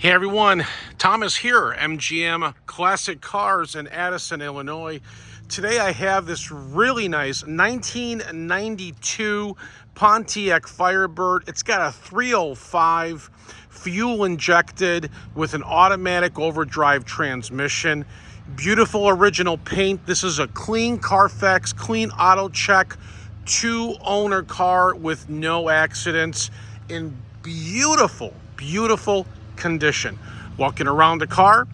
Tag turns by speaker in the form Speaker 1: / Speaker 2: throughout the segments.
Speaker 1: Hey everyone, Thomas here, MGM Classic Cars in Addison, Illinois. Today I have this really nice 1992 Pontiac Firebird. It's got a 305 fuel injected with an automatic overdrive transmission. Beautiful original paint. This is a clean Carfax, clean auto check, 2-owner car with no accidents in beautiful condition. Walking around the car,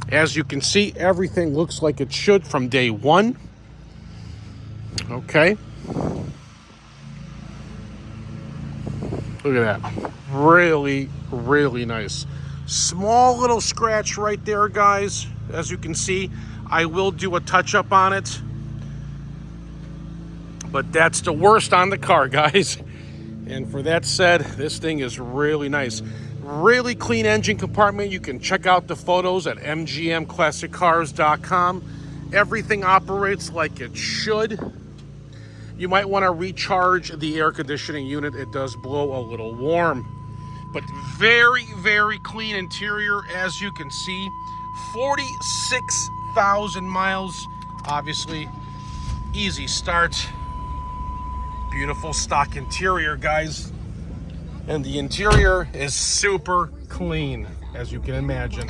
Speaker 1: as you can see, everything looks like it should from day one. Okay. Look at that. Really nice. Small little scratch right there, guys. As you can see, I will do a touch-up on it. But that's the worst on the car, guys. And for that said, this thing is really nice. Really clean engine compartment. You can check out the photos at mgmclassiccars.com. Everything operates like it should. You might want to recharge the air conditioning unit. It does blow a little warm. But very clean interior, as you can see. 46,000 miles. Obviously, easy start. Beautiful stock interior, guys. And the interior is super clean, as you can imagine.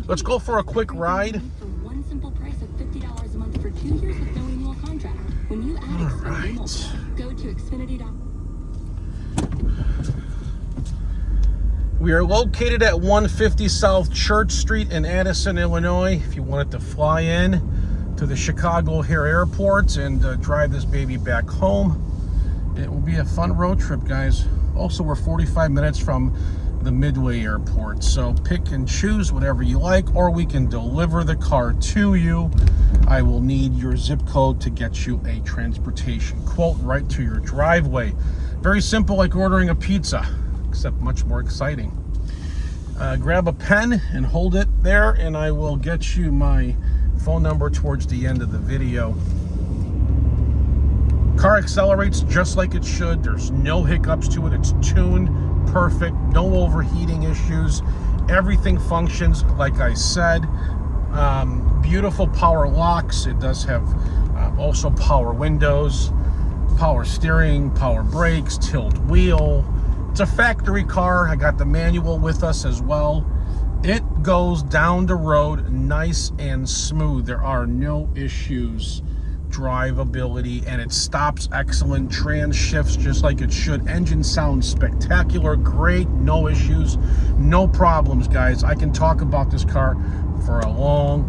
Speaker 1: Let's go for a quick ride.
Speaker 2: For one simple price of $50 a month for 2 years with no annual contract. When you add Xfinity Mobile, go to Xfinity.com.
Speaker 1: We are located at 150 South Church Street in Addison, Illinois. If you wanted to fly in to the Chicago O'Hare Airport and drive this baby back home, it will be a fun road trip, guys. Also, we're 45 minutes from the Midway Airport, so pick and choose whatever you like, or we can deliver the car to you. I will need your zip code to get you a transportation quote right to your driveway. Very simple, like ordering a pizza, except much more exciting. Grab a pen and hold it there, and I will get you my phone number towards the end of the video. Car accelerates just like it should. There's no hiccups to it. It's tuned perfect. No overheating issues. Everything functions like I said. Beautiful power locks. It does have also power windows, power steering, power brakes, tilt wheel. It's a factory car. I got the manual with us as well. It goes down the road nice and smooth. There are no issues. Drivability, and it stops excellent. Trans shifts just like it should. Engine sounds spectacular, great, no issues, no problems, guys. I can talk about this car for a long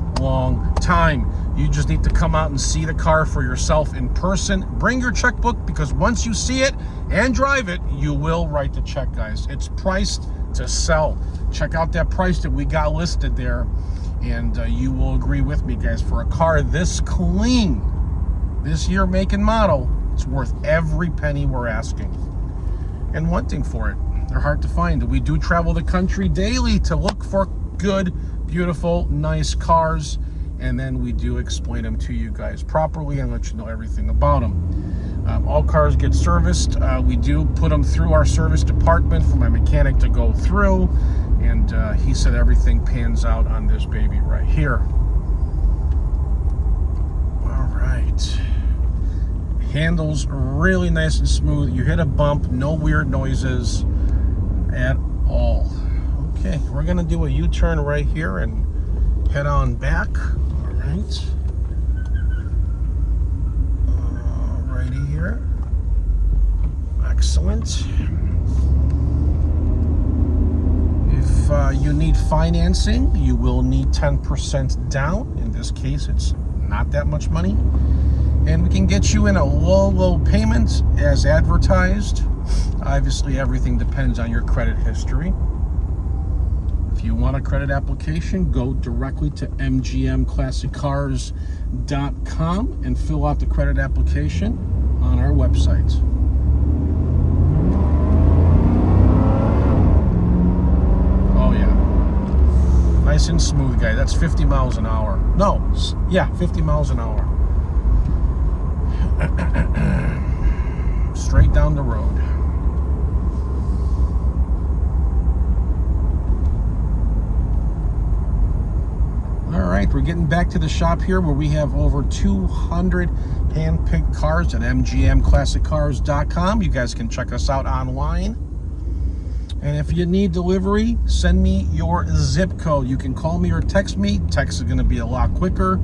Speaker 1: time. You just need to come out and see the car for yourself in person. Bring your checkbook, because once you see it and drive it, you will write the check, guys. It's priced to sell. Check out that price that we got listed there, and you will agree with me, guys. For a car this clean, this year, make and model, it's worth every penny we're asking. And one thing for it, they're hard to find. We do travel the country daily to look for good, beautiful, nice cars, and then we do explain them to you guys properly and let you know everything about them. All cars get serviced. We do put them through our service department for my mechanic to go through, and he said everything pans out on this baby right here. All right. Handles really nice and smooth. You hit a bump, no weird noises at all. Okay, we're gonna do a U-turn right here and head on back. All right. Alrighty here. Excellent. If you need financing, you will need 10% down. In this case, it's not that much money. And we can get you in a low payment as advertised. Obviously, everything depends on your credit history. If you want a credit application, go directly to mgmclassiccars.com and fill out the credit application on our website. Oh yeah. Nice and smooth, guy. That's 50 miles an hour. No, yeah, 50 miles an hour. Straight down the road. right, we're getting back to the shop here where we have over 200 hand-picked cars at MGMClassicCars.com. You guys can check us out online. And if you need delivery, send me your zip code. You can call me or text me. Text is going to be a lot quicker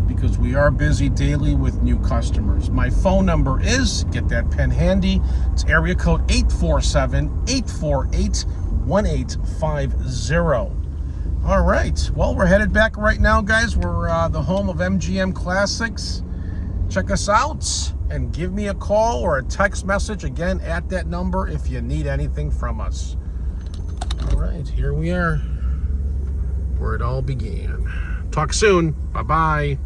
Speaker 1: because we are busy daily with new customers. My phone number is, get that pen handy, it's area code 847-848-1850. All right, well, we're headed back right now, guys. We're the home of MGM Classics. Check us out and give me a call or a text message, again, at that number if you need anything from us. All right, here we are, where it all began. Talk soon. Bye-bye.